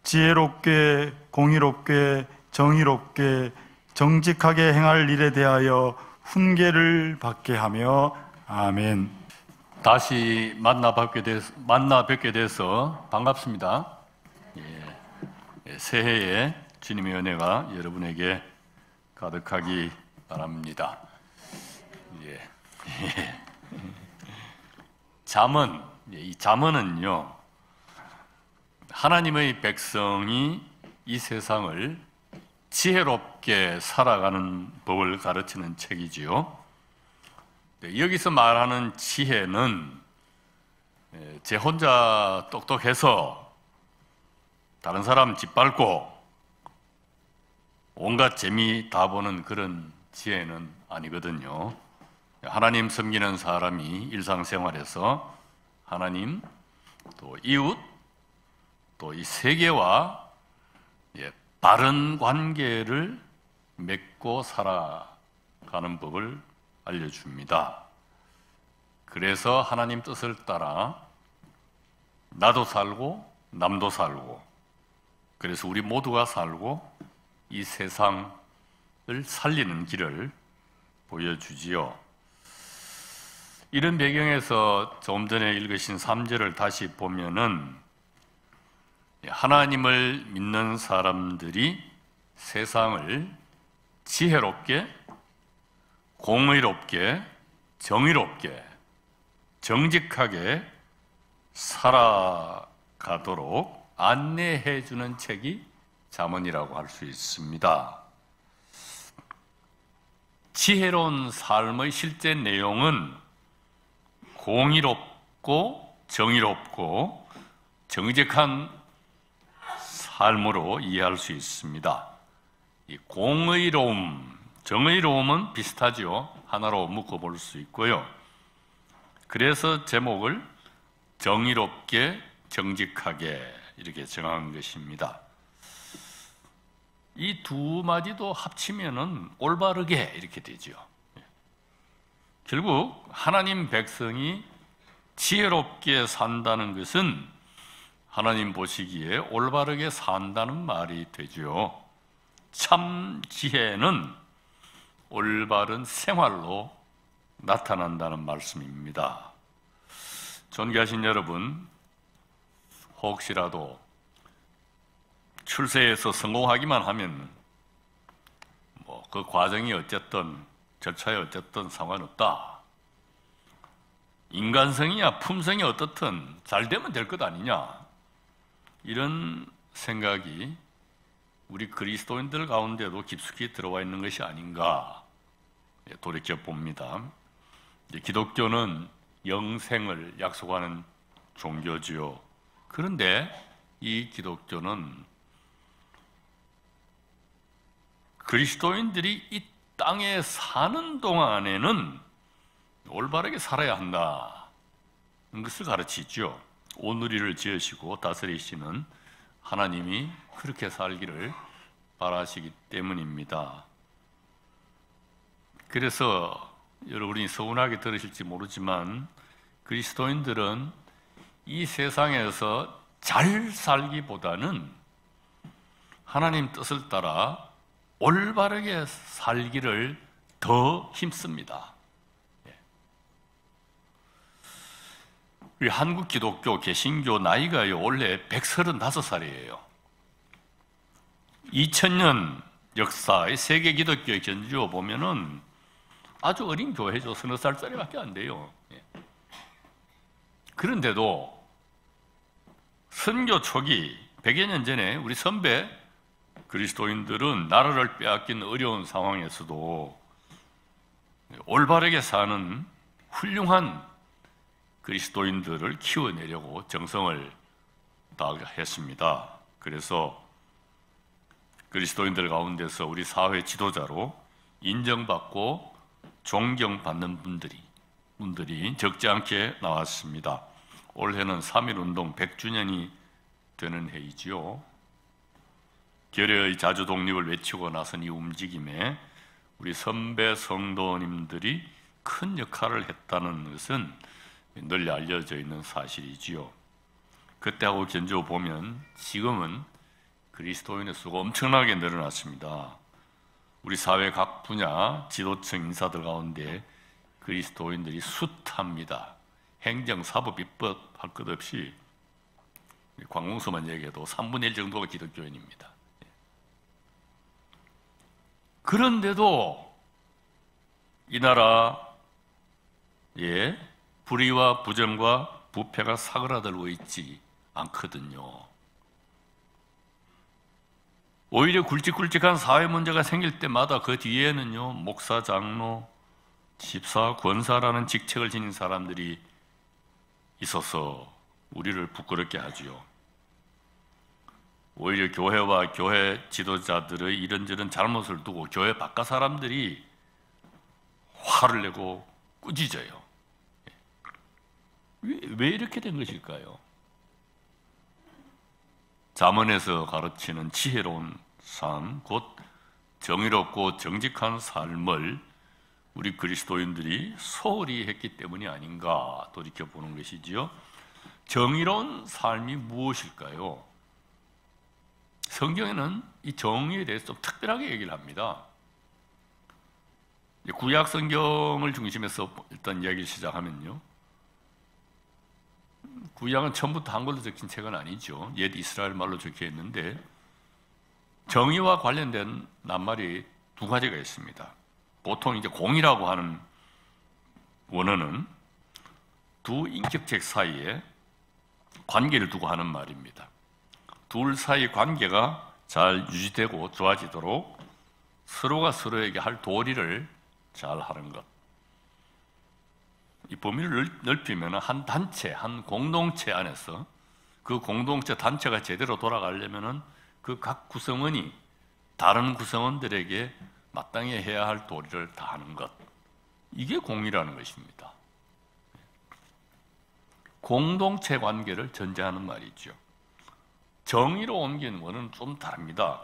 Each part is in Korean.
지혜롭게, 공의롭게, 정의롭게, 정직하게 행할 일에 대하여 훈계를 받게 하며. 아멘. 다시 만나 뵙게 돼서 반갑습니다. 새해에 주님의 은혜가 여러분에게 가득하기 바랍니다. 잠언, 이 잠언은요, 하나님의 백성이 이 세상을 지혜롭게 살아가는 법을 가르치는 책이지요. 여기서 말하는 지혜는 제 혼자 똑똑해서 다른 사람 짓밟고 온갖 재미 다 보는 그런 지혜는 아니거든요. 하나님 섬기는 사람이 일상생활에서 하나님, 또 이웃, 또 이 세계와 바른 관계를 맺고 살아가는 법을 알려줍니다. 그래서 하나님 뜻을 따라 나도 살고 남도 살고, 그래서 우리 모두가 살고 이 세상을 살리는 길을 보여주지요. 이런 배경에서 조금 전에 읽으신 3절을 다시 보면은 하나님을 믿는 사람들이 세상을 지혜롭게, 공의롭게, 정의롭게, 정직하게 살아가도록 안내해 주는 책이 잠언이라고 할 수 있습니다. 지혜로운 삶의 실제 내용은 공의롭고 정의롭고 정직한 삶으로 이해할 수 있습니다. 이 공의로움, 정의로움은 비슷하죠. 하나로 묶어볼 수 있고요. 그래서 제목을 정의롭게, 정직하게 이렇게 정한 것입니다. 이 두 마디도 합치면은 올바르게 이렇게 되죠. 결국 하나님 백성이 지혜롭게 산다는 것은 하나님 보시기에 올바르게 산다는 말이 되죠. 참 지혜는 올바른 생활로 나타난다는 말씀입니다. 존귀하신 여러분, 혹시라도 출세에서 성공하기만 하면 그 과정이 어쨌든 절차에 어쨌든 상관없다. 인간성이야 품성이 어떻든 잘 되면 될 것 아니냐, 이런 생각이 우리 그리스도인들 가운데도 깊숙이 들어와 있는 것이 아닌가 돌이켜 봅니다. 기독교는 영생을 약속하는 종교지요. 그런데 이 기독교는 그리스도인들이 이 땅에 사는 동안에는 올바르게 살아야 한다는 것을 가르치죠. 오늘이를 지으시고 다스리시는 하나님이 그렇게 살기를 바라시기 때문입니다. 그래서 여러분이 서운하게 들으실지 모르지만 그리스도인들은 이 세상에서 잘 살기보다는 하나님 뜻을 따라 올바르게 살기를 더 힘씁니다. 우리 한국 기독교 개신교 나이가요, 원래 135살이에요. 2000년 역사의 세계 기독교의 견주어 보면은 아주 어린 교회죠. 서너 살짜리밖에 안 돼요. 그런데도 선교 초기 100여 년 전에 우리 선배 그리스도인들은 나라를 빼앗긴 어려운 상황에서도 올바르게 사는 훌륭한 그리스도인들을 키워내려고 정성을 다했습니다. 그래서 그리스도인들 가운데서 우리 사회 지도자로 인정받고 존경받는 분들이 적지 않게 나왔습니다. 올해는 3.1운동 100주년이 되는 해이지요. 결의의 자주 독립을 외치고 나선 이 움직임에 우리 선배 성도님들이 큰 역할을 했다는 것은 널리 알려져 있는 사실이지요. 그때하고 견주어 보면 지금은 그리스도인의 수가 엄청나게 늘어났습니다. 우리 사회 각 분야 지도층 인사들 가운데 그리스도인들이 숱합니다. 행정, 사법, 입법 할 것 없이 관공서만 얘기해도 3분의 1 정도가 기독교인입니다. 그런데도 이 나라에 불의와 부정과 부패가 사그라들고 있지 않거든요. 오히려 굵직굵직한 사회 문제가 생길 때마다 그 뒤에는요, 목사, 장로, 집사, 권사라는 직책을 지닌 사람들이 있어서 우리를 부끄럽게 하지요. 오히려 교회와 교회 지도자들의 이런저런 잘못을 두고 교회 바깥 사람들이 화를 내고 꾸짖어요. 왜 이렇게 된 것일까요? 잠언에서 가르치는 지혜로운 삶, 곧 정의롭고 정직한 삶을 우리 그리스도인들이 소홀히 했기 때문이 아닌가 돌이켜보는 것이지요. 정의로운 삶이 무엇일까요? 성경에는 이 정의에 대해서 좀 특별하게 얘기를 합니다. 구약 성경을 중심해서 일단 이야기를 시작하면요, 구약은 처음부터 한글로 적힌 책은 아니죠. 옛 이스라엘 말로 적혀 있는데 정의와 관련된 낱말이 두 가지가 있습니다. 보통 이제 공의라고 하는 원어는 두 인격책 사이에 관계를 두고 하는 말입니다. 둘 사이 관계가 잘 유지되고 좋아지도록 서로가 서로에게 할 도리를 잘 하는 것. 이 범위를 넓히면 한 단체, 한 공동체 안에서 그 공동체 단체가 제대로 돌아가려면 그 각 구성원이 다른 구성원들에게 마땅히 해야 할 도리를 다하는 것. 이게 공의라는 것입니다. 공동체 관계를 전제하는 말이죠. 정의로 옮긴 원어는 좀 다릅니다.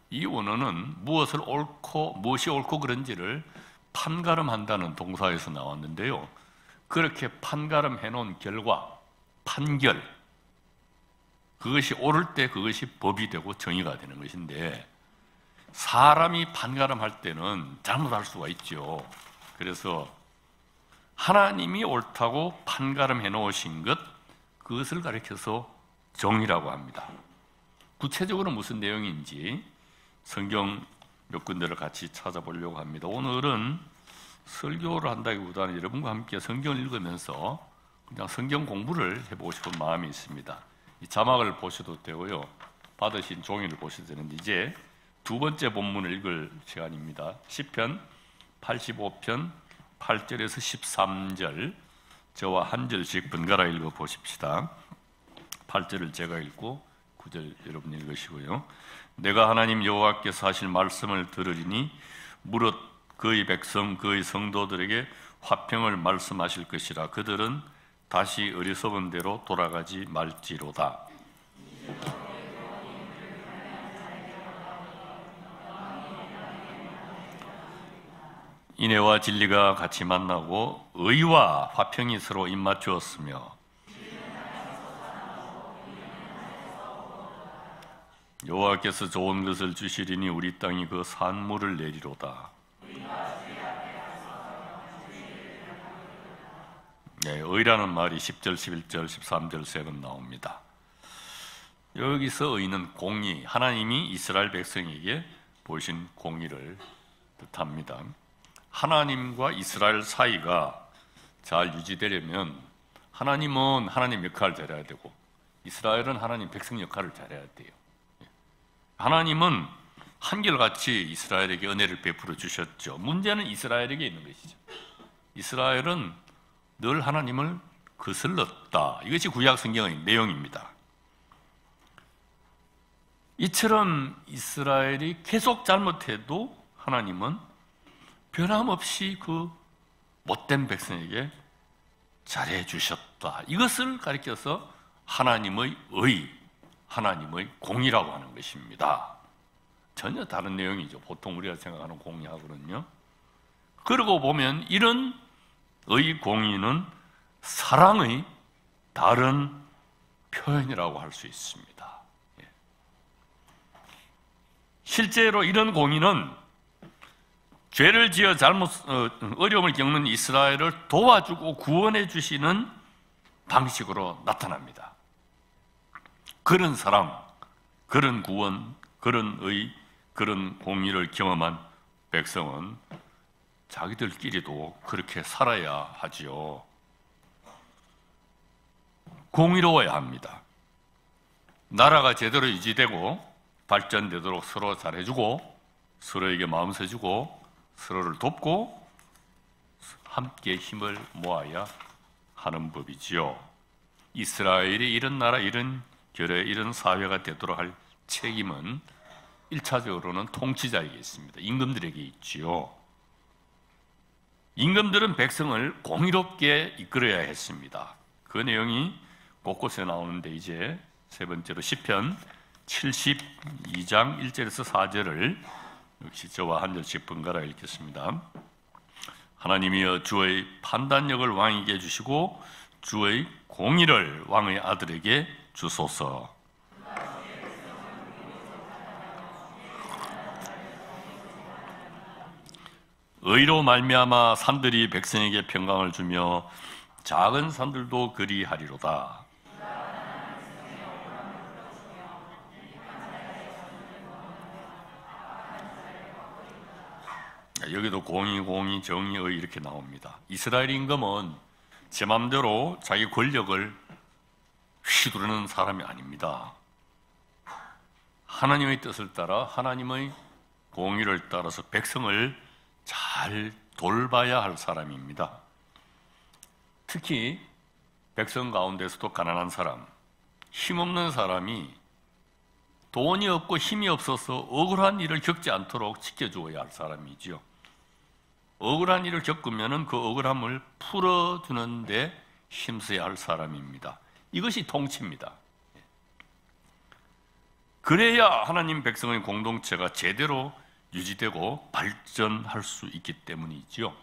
이 원어는 무엇이 옳고 그른지를 판가름한다는 동사에서 나왔는데요. 그렇게 판가름해 놓은 결과, 판결, 그것이 옳을 때 그것이 법이 되고 정의가 되는 것인데, 사람이 판가름할 때는 잘못할 수가 있죠. 그래서 하나님이 옳다고 판가름해 놓으신 것, 그것을 가리켜서 정의라고 합니다. 구체적으로 무슨 내용인지 성경 몇 군데를 같이 찾아보려고 합니다. 오늘은 설교를 한다기보다는 여러분과 함께 성경을 읽으면서 그냥 성경 공부를 해보고 싶은 마음이 있습니다. 이 자막을 보셔도 되고요, 받으신 종이를 보셔도 되는데, 이제 두 번째 본문을 읽을 시간입니다. 시편 85편 8절에서 13절, 저와 한 절씩 번갈아 읽어 보십시다. 8절을 제가 읽고 9절 여러분 읽으시고요. 내가 하나님 여호와께서 하실 말씀을 들으리니 무릇 그의 백성 그의 성도들에게 화평을 말씀하실 것이라. 그들은 다시 어리석은 대로 돌아가지 말지로다. 인애와 진리가 같이 만나고 의와 화평이 서로 입맞추었으며 여호와께서 좋은 것을 주시리니 우리 땅이 그 산물을 내리로다. 네, 의라는 말이 10절, 11절, 13절 세 번 나옵니다. 여기서 의는 공의, 하나님이 이스라엘 백성에게 보이신 공의를 뜻합니다. 하나님과 이스라엘 사이가 잘 유지되려면 하나님은 하나님 역할을 잘해야 되고 이스라엘은 하나님 백성 역할을 잘해야 돼요. 하나님은 한결같이 이스라엘에게 은혜를 베풀어 주셨죠. 문제는 이스라엘에게 있는 것이죠. 이스라엘은 늘 하나님을 거슬렀다. 이것이 구약 성경의 내용입니다. 이처럼 이스라엘이 계속 잘못해도 하나님은 변함없이 그 못된 백성에게 잘해 주셨다. 이것을 가리켜서 하나님의 의, 하나님의 공의라고 하는 것입니다. 전혀 다른 내용이죠. 보통 우리가 생각하는 공의하고는요. 그러고 보면 이런 의, 공의는 사랑의 다른 표현이라고 할 수 있습니다. 실제로 이런 공의는 죄를 지어 어려움을 겪는 이스라엘을 도와주고 구원해 주시는 방식으로 나타납니다. 그런 사랑, 그런 구원, 그런 그런 공의를 경험한 백성은 자기들끼리도 그렇게 살아야 하지요. 공의로워야 합니다. 나라가 제대로 유지되고 발전되도록 서로 잘해주고 서로에게 마음 써주고 서로를 돕고 함께 힘을 모아야 하는 법이지요. 이스라엘이 이런 나라, 이런 교회, 이런 사회가 되도록 할 책임은 1차적으로는 통치자에게 있습니다. 임금들에게 있지요. 임금들은 백성을 공의롭게 이끌어야 했습니다. 그 내용이 곳곳에 나오는데 이제 세 번째로 시편 72장 1절에서 4절을 역시 저와 한 절씩 번갈아 읽겠습니다. 하나님이여 주의 판단력을 왕에게 주시고 주의 공의를 왕의 아들에게 주소서. 의로 말미암아 산들이 백성에게 평강을 주며 작은 산들도 그리하리로다. 여기도 공의, 정의 이렇게 나옵니다. 이스라엘 임금은 제 마음대로 자기 권력을 휘두르는 사람이 아닙니다. 하나님의 뜻을 따라 하나님의 공의를 따라서 백성을 잘 돌봐야 할 사람입니다. 특히 백성 가운데서도 가난한 사람, 힘없는 사람이 돈이 없고 힘이 없어서 억울한 일을 겪지 않도록 지켜주어야 할 사람이지요. 억울한 일을 겪으면 그 억울함을 풀어주는 데 힘써야 할 사람입니다. 이것이 통치입니다. 그래야 하나님 백성의 공동체가 제대로 유지되고 발전할 수 있기 때문이지요.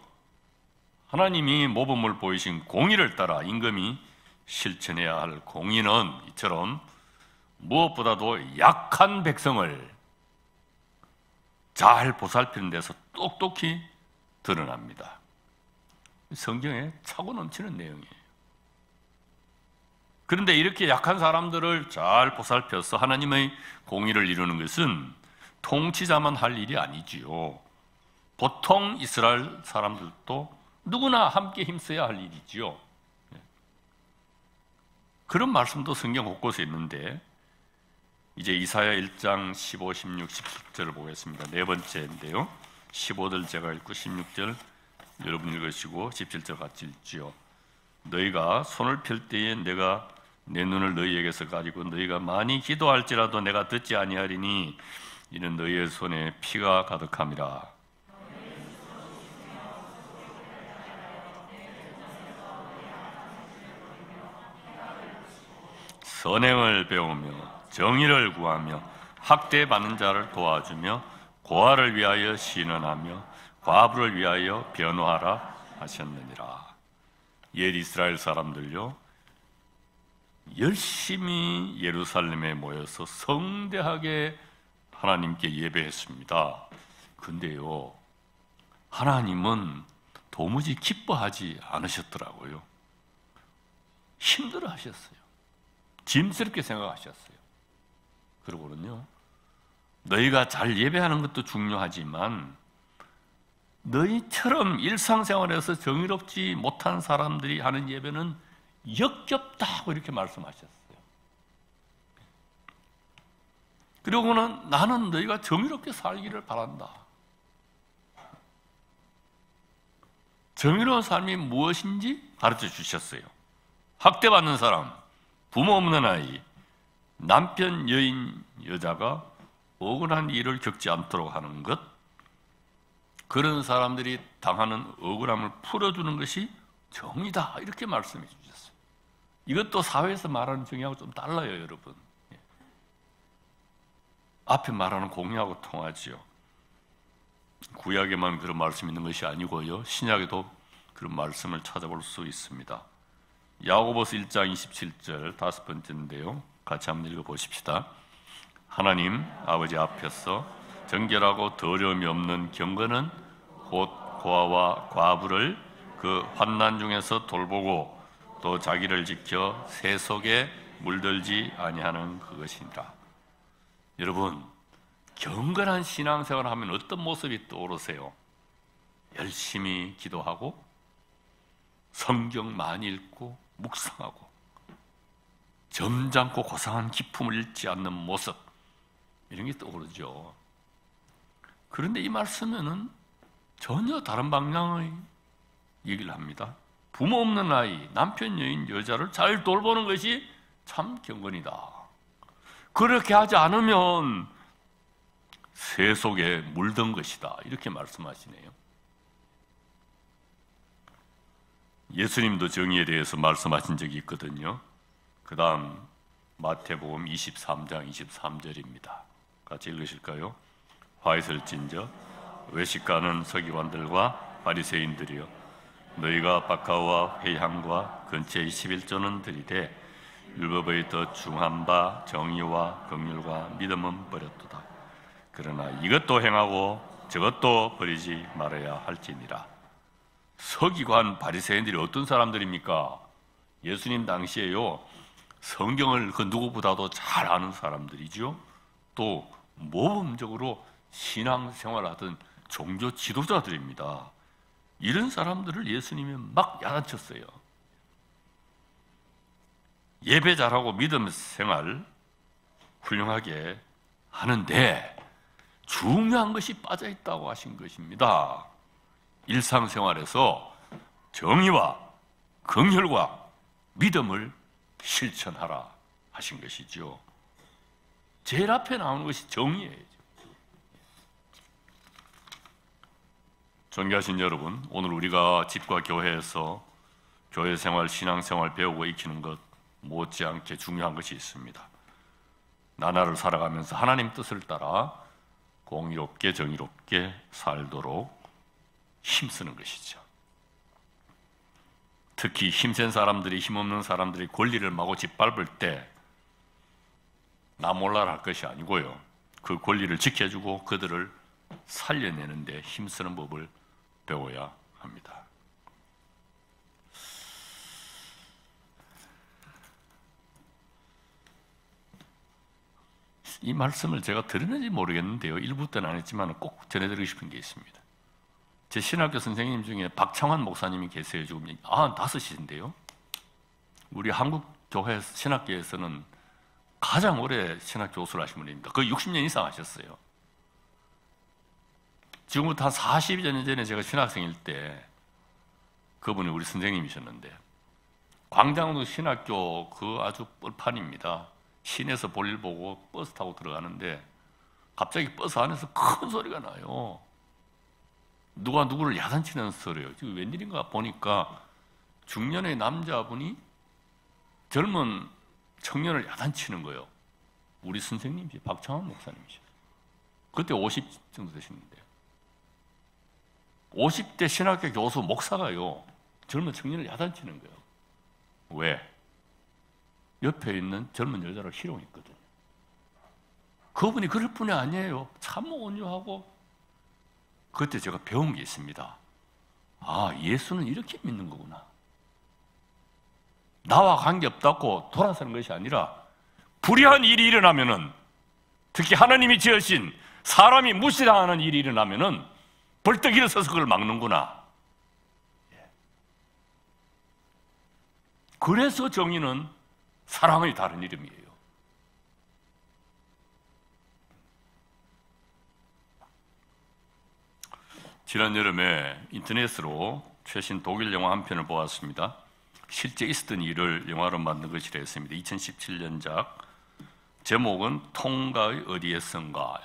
하나님이 모범을 보이신 공의를 따라 임금이 실천해야 할 공의는 이처럼 무엇보다도 약한 백성을 잘 보살피는 데서 똑똑히 드러납니다. 성경에 차고 넘치는 내용이에요. 그런데 이렇게 약한 사람들을 잘 보살펴서 하나님의 공의를 이루는 것은 통치자만 할 일이 아니지요. 보통 이스라엘 사람들도 누구나 함께 힘써야 할 일이지요. 그런 말씀도 성경 곳곳에 있는데 이제 이사야 1장 15, 16, 17절을 보겠습니다. 네 번째인데요. 15절 제가 읽고 16절 여러분 읽으시고 17절 같이 읽지요. 너희가 손을 펼 때에 내가 내 눈을 너희에게서 가리고 너희가 많이 기도할지라도 내가 듣지 아니하리니 이는 너희의 손에 피가 가득함이라. 선행을 배우며 정의를 구하며 학대받는 자를 도와주며 고아를 위하여 신원하며 과부를 위하여 변호하라 하셨느니라. 옛 이스라엘 사람들요 열심히 예루살렘에 모여서 성대하게 하나님께 예배했습니다. 근데요 하나님은 도무지 기뻐하지 않으셨더라고요. 힘들어 하셨어요. 짐스럽게 생각하셨어요. 그러고는요 너희가 잘 예배하는 것도 중요하지만 너희처럼 일상생활에서 정의롭지 못한 사람들이 하는 예배는 역겹다고 이렇게 말씀하셨어요. 그리고는 나는 너희가 정의롭게 살기를 바란다. 정의로운 삶이 무엇인지 가르쳐 주셨어요. 학대받는 사람, 부모 없는 아이, 남편, 여인, 여자가 억울한 일을 겪지 않도록 하는 것, 그런 사람들이 당하는 억울함을 풀어주는 것이 정의다 이렇게 말씀해 주셨어요. 이것도 사회에서 말하는 정의하고 좀 달라요, 여러분. 앞에 말하는 공의하고 통하지요. 구약에만 그런 말씀이 있는 것이 아니고요, 신약에도 그런 말씀을 찾아볼 수 있습니다. 야고보서 1장 27절 다섯 번째인데요, 같이 한번 읽어보십시다. 하나님 아버지 앞에서 정결하고 더러움이 없는 경건은 곧 고아와 과부를 그 환난 중에서 돌보고 또 자기를 지켜 새 속에 물들지 아니하는 그것이니라. 여러분, 경건한 신앙생활을 하면 어떤 모습이 떠오르세요? 열심히 기도하고 성경 많이 읽고 묵상하고 점잖고 고상한 기품을 잃지 않는 모습, 이런 게 떠오르죠. 그런데 이 말씀에는 전혀 다른 방향의 얘기를 합니다. 부모 없는 아이, 남편, 여인, 여자를 잘 돌보는 것이 참 경건이다. 그렇게 하지 않으면 새 속에 물든 것이다. 이렇게 말씀하시네요. 예수님도 정의에 대해서 말씀하신 적이 있거든요. 그 다음 마태복음 23장 23절입니다. 같이 읽으실까요? 화 있을진저 외식가는 서기관들과 바리새인들이여, 너희가 박하와 회향과 근처의 11조는 들이되 율법의 더 중한 바 정의와 긍휼과 믿음은 버렸도다. 그러나 이것도 행하고 저것도 버리지 말아야 할지니라. 서기관 바리새인들이 어떤 사람들입니까? 예수님 당시에요, 성경을 그 누구보다도 잘 아는 사람들이죠. 또 모범적으로 신앙생활하던 종교 지도자들입니다. 이런 사람들을 예수님이 막 야단쳤어요. 예배 잘하고 믿음 생활 훌륭하게 하는데 중요한 것이 빠져있다고 하신 것입니다. 일상생활에서 정의와 긍휼과 믿음을 실천하라 하신 것이죠. 제일 앞에 나오는 것이 정의예요. 존귀하신 여러분, 오늘 우리가 집과 교회에서 교회 생활, 신앙 생활 배우고 익히는 것 못지않게 중요한 것이 있습니다. 나날을 살아가면서 하나님 뜻을 따라 공의롭게 정의롭게 살도록 힘쓰는 것이죠. 특히 힘센 사람들이 힘없는 사람들이 권리를 마구 짓밟을 때 나 몰라라 할 것이 아니고요, 그 권리를 지켜주고 그들을 살려내는 데 힘쓰는 법을 배워야 합니다. 이 말씀을 제가 들었는지 모르겠는데요, 일부 때는 안 했지만 꼭 전해드리고 싶은 게 있습니다. 제 신학교 선생님 중에 박창환 목사님이 계세요. 지금 95이신데요. 우리 한국 교회 신학계에서는 가장 오래 신학 교수를 하신 분입니다. 거의 60년 이상 하셨어요. 지금부터 한 40여 년 전에 제가 신학생일 때 그분이 우리 선생님이셨는데, 광장로 신학교 그 아주 뻘판입니다. 시내에서 볼일 보고 버스 타고 들어가는데 갑자기 버스 안에서 큰 소리가 나요. 누가 누구를 야단치는 소리예요. 지금 웬일인가 보니까 중년의 남자분이 젊은 청년을 야단치는 거예요. 우리 선생님이시 박창환 목사님이셨어요. 그때 50 정도 되시는데 50대 신학교 교수 목사가요, 젊은 청년을 야단치는 거예요. 왜? 옆에 있는 젊은 여자를 희롱했거든요. 그분이 그럴 뿐이 아니에요. 참 온유하고. 그때 제가 배운 게 있습니다. 아, 예수는 이렇게 믿는 거구나. 나와 관계없다고 돌아서는 것이 아니라 불의한 일이 일어나면은, 특히 하나님이 지으신 사람이 무시당하는 일이 일어나면은 벌떡 일어서서 그걸 막는구나. 그래서 정의는 사랑의 다른 이름이에요. 지난 여름에 인터넷으로 최신 독일 영화 한 편을 보았습니다. 실제 있었던 일을 영화로 만든 것이라 했습니다. 2017년작. 제목은 통가의 어디에선가.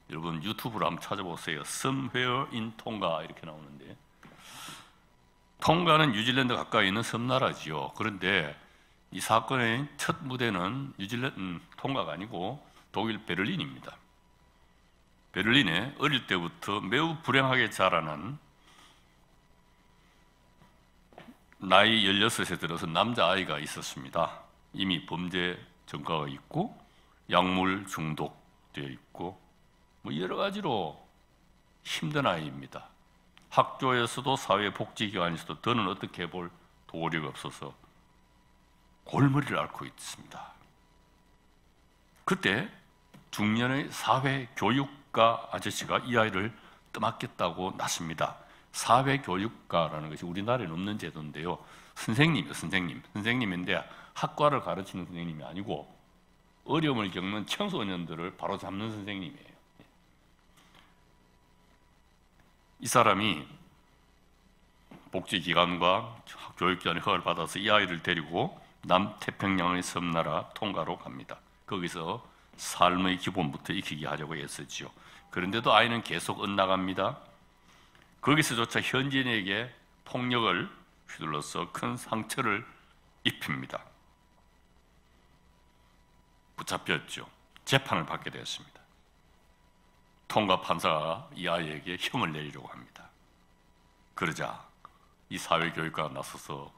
여러분 유튜브로 한번 찾아보세요. Somewhere in 통가 이렇게 나오는데, 통가는 뉴질랜드 가까이 있는 섬나라지요. 그런데 이 사건의 첫 무대는 통가가 아니고 독일 베를린입니다. 베를린에 어릴 때부터 매우 불행하게 자라난 나이 16에 들어서 남자아이가 있었습니다. 이미 범죄 전과가 있고 약물 중독되어 있고 뭐 여러 가지로 힘든 아이입니다. 학교에서도 사회복지기관에서도 더는 어떻게 해볼 도리가 없어서 골머리를 앓고 있습니다. 그때 중년의 사회교육가 아저씨가 이 아이를 떠맡겠다고 났습니다. 사회교육가라는 것이 우리나라에는 없는 제도인데요. 선생님이요, 선생님인데 학과를 가르치는 선생님이 아니고 어려움을 겪는 청소년들을 바로잡는 선생님이에요. 이 사람이 복지기관과 교육기관의 허가를 받아서 이 아이를 데리고 남태평양의 섬나라 통가로 갑니다. 거기서 삶의 기본부터 익히게 하려고 애쓰지요. 그런데도 아이는 계속 엇나갑니다. 거기서조차 현지인에게 폭력을 휘둘러서 큰 상처를 입힙니다. 붙잡혔죠. 재판을 받게 되었습니다. 통가 판사가 이 아이에게 형을 내리려고 합니다. 그러자 이 사회교육가가 나서서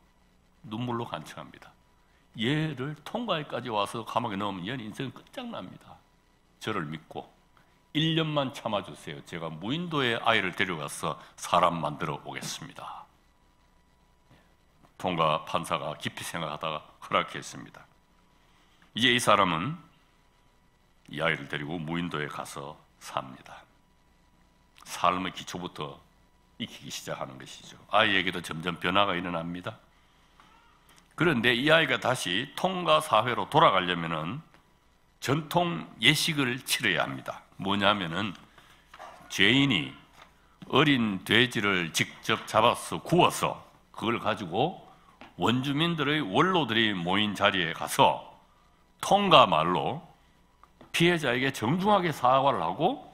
눈물로 간청합니다. 얘를 통가에까지 와서 감옥에 넣으면 얘는 인생 끝장납니다. 저를 믿고 1년만 참아주세요. 제가 무인도에 아이를 데려가서 사람 만들어 오겠습니다. 통가 판사가 깊이 생각하다가 허락했습니다. 이제 이 사람은 이 아이를 데리고 무인도에 가서 삽니다. 삶의 기초부터 익히기 시작하는 것이죠. 아이에게도 점점 변화가 일어납니다. 그런데 이 아이가 다시 통가 사회로 돌아가려면은 전통 예식을 치러야 합니다. 뭐냐면은 죄인이 어린 돼지를 직접 잡아서 구워서 그걸 가지고 원주민들의 원로들이 모인 자리에 가서 통가 말로 피해자에게 정중하게 사과를 하고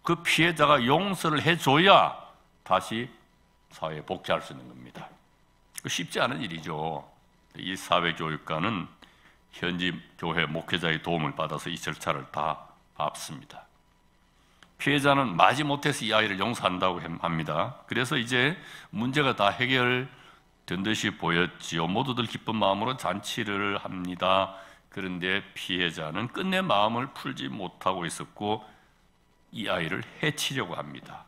그 피해자가 용서를 해줘야 다시 사회에 복귀할 수 있는 겁니다. 쉽지 않은 일이죠. 이 사회교육가는 현지 교회 목회자의 도움을 받아서 이 절차를 다 밟습니다. 피해자는 마지못해서 이 아이를 용서한다고 합니다. 그래서 이제 문제가 다 해결된 듯이 보였지요. 모두들 기쁜 마음으로 잔치를 합니다. 그런데 피해자는 끝내 마음을 풀지 못하고 있었고 이 아이를 해치려고 합니다.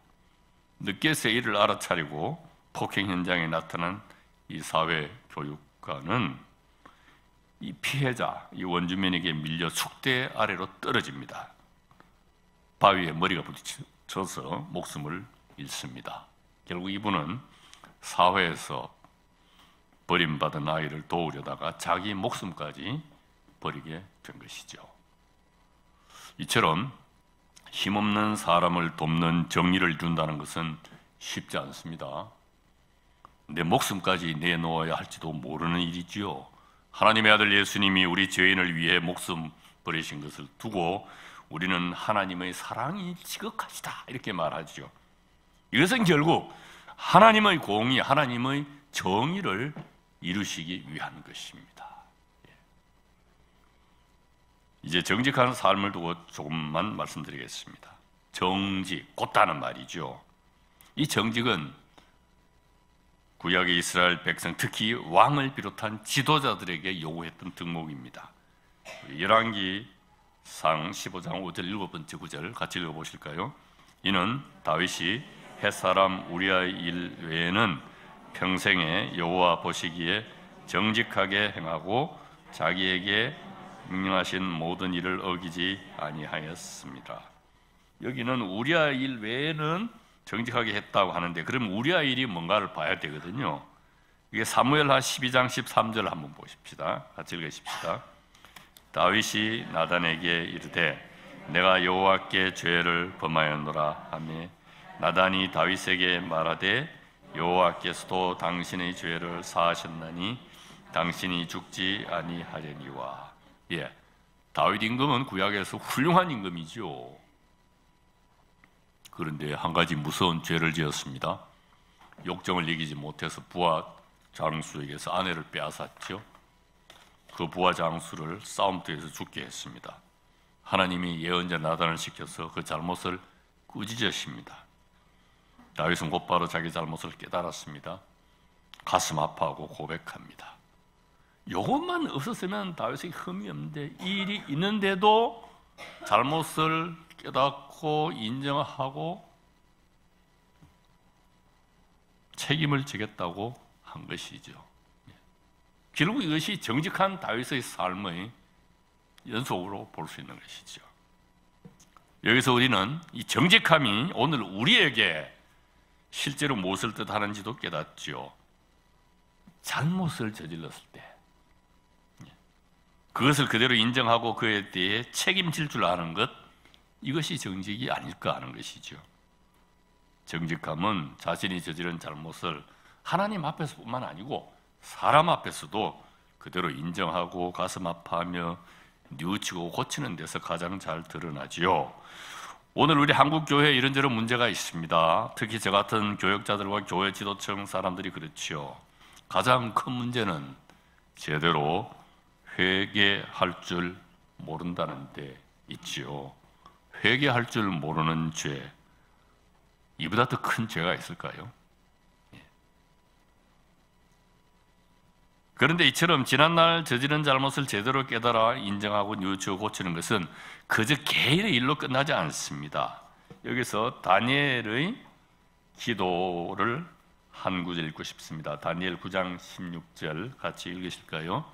늦게서 이를 알아차리고 폭행 현장에 나타난 이 사회교육가는 이 피해자, 이 원주민에게 밀려 숙대 아래로 떨어집니다. 바위에 머리가 부딪혀서 목숨을 잃습니다. 결국 이분은 사회에서 버림받은 아이를 도우려다가 자기 목숨까지 버리게 된 것이죠. 이처럼 힘없는 사람을 돕는 정의를 준다는 것은 쉽지 않습니다. 내 목숨까지 내놓아야 할지도 모르는 일이지요. 하나님의 아들 예수님이 우리 죄인을 위해 목숨 버리신 것을 두고 우리는 하나님의 사랑이 지극하시다 이렇게 말하죠. 이것은 결국 하나님의 공의, 하나님의 정의를 이루시기 위한 것입니다. 이제 정직한 삶을 두고 조금만 말씀드리겠습니다. 정직, 곧다는 말이죠. 이 정직은 구약의 이스라엘 백성, 특히 왕을 비롯한 지도자들에게 요구했던 덕목입니다. 열왕기상 15장 5절 7번째 구절 같이 읽어보실까요? 이는 다윗이 햇사람 우리아의 일 외에는 평생에 여호와 보시기에 정직하게 행하고 자기에게 명령하신 모든 일을 어기지 아니하였습니다. 여기는 우리아 일 외에는 정직하게 했다고 하는데 그럼 우리아 일이 뭔가를 봐야 되거든요. 이게 사무엘하 12장 13절 한번 보십시다. 같이 읽으십시다. 다윗이 나단에게 이르되 내가 여호와께 죄를 범하였노라 하며 나단이 다윗에게 말하되 여호와께서도 당신의 죄를 사하셨나니 당신이 죽지 아니하려니와. 다윗 임금은 구약에서 훌륭한 임금이죠. 그런데 한 가지 무서운 죄를 지었습니다. 욕정을 이기지 못해서 부하 장수에게서 아내를 빼앗았죠. 그 부하 장수를 싸움터에서 죽게 했습니다. 하나님이 예언자 나단을 시켜서 그 잘못을 꾸짖으십니다. 다윗은 곧바로 자기 잘못을 깨달았습니다. 가슴 아파하고 고백합니다. 이것만 없었으면 다윗이 흠이 없는데 이 일이 있는데도 잘못을 깨닫고 인정하고 책임을 지겠다고 한 것이죠. 결국 이것이 정직한 다윗의 삶의 연속으로 볼 수 있는 것이죠. 여기서 우리는 이 정직함이 오늘 우리에게 실제로 무엇을 뜻하는지도 깨닫죠. 잘못을 저질렀을 때 그것을 그대로 인정하고 그에 대해 책임질 줄 아는 것, 이것이 정직이 아닐까 하는 것이죠. 정직함은 자신이 저지른 잘못을 하나님 앞에서뿐만 아니고 사람 앞에서도 그대로 인정하고 가슴 아파하며 뉘우치고 고치는 데서 가장 잘 드러나지요. 오늘 우리 한국 교회에 이런저런 문제가 있습니다. 특히 저 같은 교역자들과 교회 지도층 사람들이 그렇지요. 가장 큰 문제는 제대로 회개할 줄 모른다는 데 있지요. 회개할 줄 모르는 죄, 이보다 더 큰 죄가 있을까요? 그런데 이처럼 지난날 저지른 잘못을 제대로 깨달아 인정하고 뉘우치고 고치는 것은 그저 개인의 일로 끝나지 않습니다. 여기서 다니엘의 기도를 한 구절 읽고 싶습니다. 다니엘 9장 16절 같이 읽으실까요?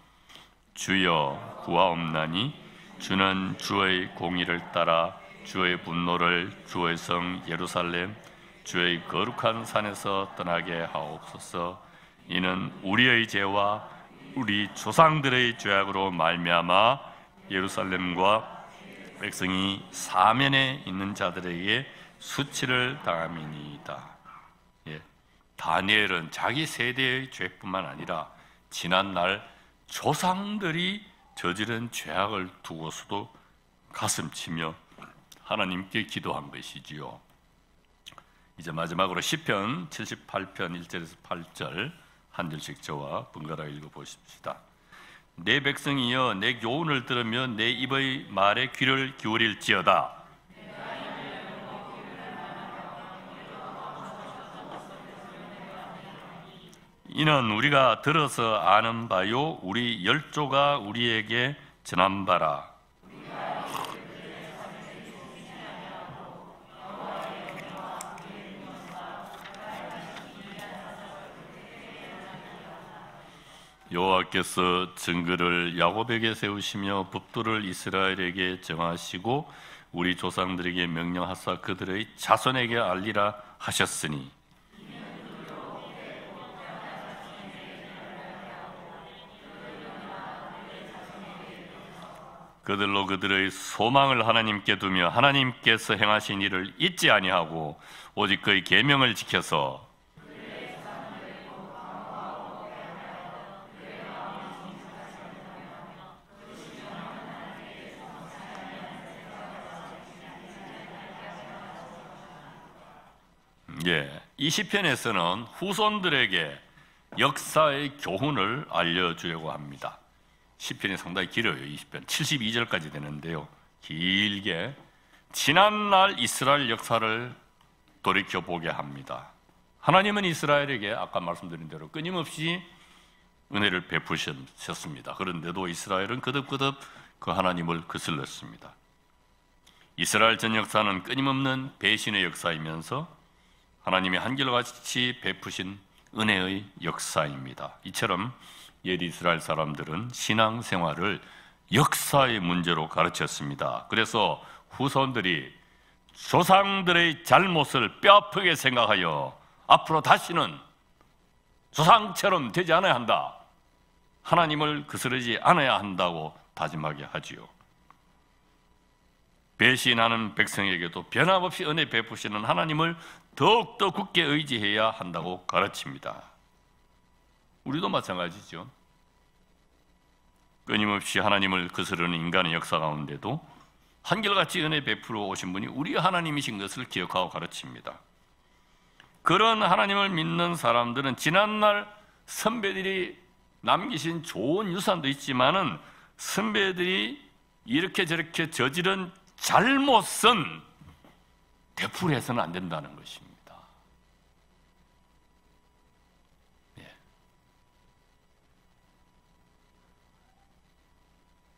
주여 구하옵나니 주는 주의 공의를 따라 주의 분노를 주의 성 예루살렘 주의 거룩한 산에서 떠나게 하옵소서. 이는 우리의 죄와 우리 조상들의 죄악으로 말미암아 예루살렘과 백성이 사면에 있는 자들에게 수치를 당함이니이다. 다니엘은 자기 세대의 죄뿐만 아니라 지난날 조상들이 저지른 죄악을 두고서도 가슴치며 하나님께 기도한 것이지요. 이제 마지막으로 시편 78편 1절에서 8절 한 절씩 저와 번갈아 읽어보십시다. 내 백성이여 내 교훈을 들으며 내 입의 말에 귀를 기울일지어다. 이는 우리가 들어서 아는 바요 우리 열조가 우리에게 전한 바라. 여호와께서 증거를 야곱에게 세우시며 법도를 이스라엘에게 정하시고 우리 조상들에게 명령하사 그들의 자손에게 알리라 하셨으니 그들로 그들의 소망을 하나님께 두며 하나님께서 행하신 일을 잊지 아니하고 오직 그의 계명을 지켜서 이 시편에서는 후손들에게 역사의 교훈을 알려주려고 합니다. 시편이 상당히 길어요. 이 시편 72절까지 되는데요. 길게 지난날 이스라엘 역사를 돌이켜보게 합니다. 하나님은 이스라엘에게 아까 말씀드린 대로 끊임없이 은혜를 베푸셨습니다. 그런데도 이스라엘은 거듭거듭 그 하나님을 거슬렀습니다. 이스라엘 전 역사는 끊임없는 배신의 역사이면서 하나님이 한결같이 베푸신 은혜의 역사입니다. 이처럼 옛 이스라엘 사람들은 신앙생활을 역사의 문제로 가르쳤습니다. 그래서 후손들이 조상들의 잘못을 뼈아프게 생각하여 앞으로 다시는 조상처럼 되지 않아야 한다, 하나님을 거스르지 않아야 한다고 다짐하게 하지요. 배신하는 백성에게도 변함없이 은혜 베푸시는 하나님을 더욱더 굳게 의지해야 한다고 가르칩니다. 우리도 마찬가지죠. 끊임없이 하나님을 거스르는 인간의 역사 가운데도 한결같이 은혜 베풀어 오신 분이 우리 하나님이신 것을 기억하고 가르칩니다. 그런 하나님을 믿는 사람들은 지난날 선배들이 남기신 좋은 유산도 있지만은 선배들이 이렇게 저렇게 저지른 잘못은 되풀이해서는 안 된다는 것입니다.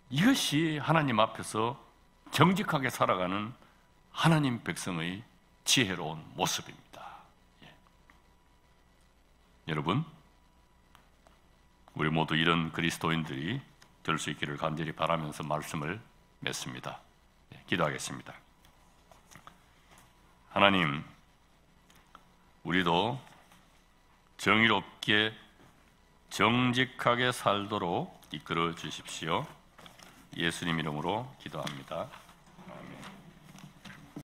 이것이 하나님 앞에서 정직하게 살아가는 하나님 백성의 지혜로운 모습입니다. 예. 여러분, 우리 모두 이런 그리스도인들이 될 수 있기를 간절히 바라면서 말씀을 맺습니다. 예, 기도하겠습니다. 하나님, 우리도 정의롭게 정직하게 살도록 이끌어 주십시오. 예수님 이름으로 기도합니다.